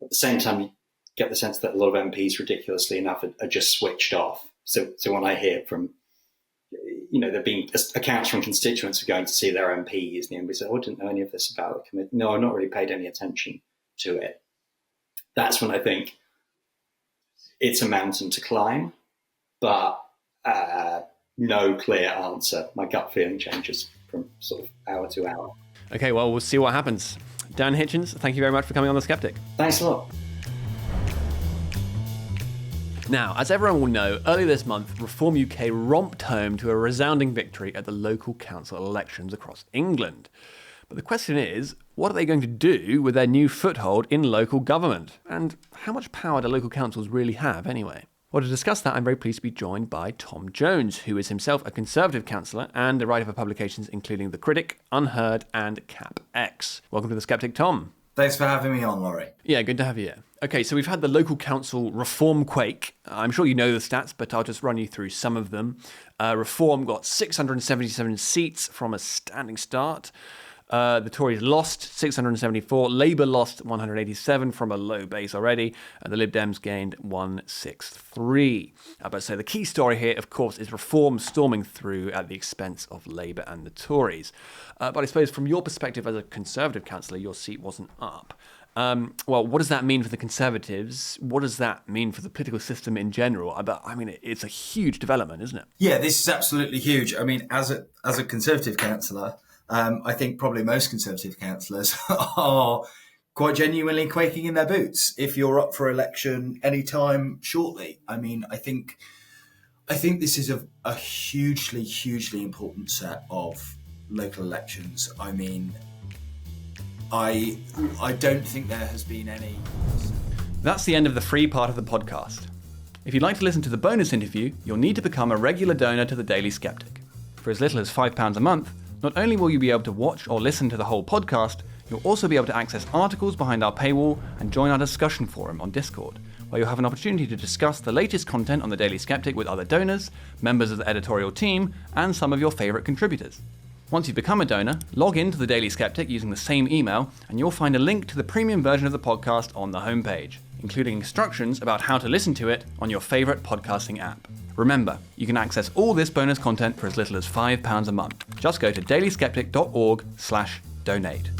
[SPEAKER 4] At the same time, you get the sense that a lot of MPs, ridiculously enough, are just switched off. So when I hear from, there being accounts from constituents who are going to see their MPs, and the MP say, I didn't know any of this about the committee. No, I've not really paid any attention to it. That's when I think it's a mountain to climb, but no clear answer. My gut feeling changes from sort of hour to hour.
[SPEAKER 1] Okay, well, we'll see what happens. Dan Hitchens, thank you very much for coming on The Sceptic.
[SPEAKER 4] Thanks a lot.
[SPEAKER 1] Now, as everyone will know, earlier this month, Reform UK romped home to a resounding victory at the local council elections across England. But the question is, what are they going to do with their new foothold in local government? And how much power do local councils really have anyway? Well, to discuss that, I'm very pleased to be joined by Tom Jones, who is himself a Conservative councillor and a writer for publications including The Critic, Unheard and Cap X. Welcome to The Sceptic, Tom.
[SPEAKER 5] Thanks for having me on, Laurie.
[SPEAKER 1] Yeah, good to have you here. Okay, so we've had the local council reform quake. I'm sure you know the stats, but I'll just run you through some of them. Reform got 677 seats from a standing start. The Tories lost 674. Labour lost 187 from a low base already. And the Lib Dems gained 163. But so the key story here, of course, is Reform storming through at the expense of Labour and the Tories. But I suppose from your perspective as a Conservative councillor, your seat wasn't up. Well, what does that mean for the Conservatives? What does that mean for the political system in general? I mean, it's a huge development, isn't it?
[SPEAKER 5] Yeah, this is absolutely huge. I mean, as a Conservative councillor, I think probably most Conservative councillors are quite genuinely quaking in their boots if you're up for election anytime shortly. I mean, I think this is a hugely, hugely important set of local elections. I mean, I don't think there has been any.
[SPEAKER 1] That's the end of the free part of the podcast. If you'd like to listen to the bonus interview, you'll need to become a regular donor to the Daily Sceptic. For as little as £5 a month, not only will you be able to watch or listen to the whole podcast, you'll also be able to access articles behind our paywall and join our discussion forum on Discord, where you'll have an opportunity to discuss the latest content on the Daily Sceptic with other donors, members of the editorial team, and some of your favourite contributors. Once you've become a donor, log in to the Daily Sceptic using the same email, and you'll find a link to the premium version of the podcast on the homepage, including instructions about how to listen to it on your favourite podcasting app. Remember, you can access all this bonus content for as little as £5 a month. Just go to dailyskeptic.org/donate.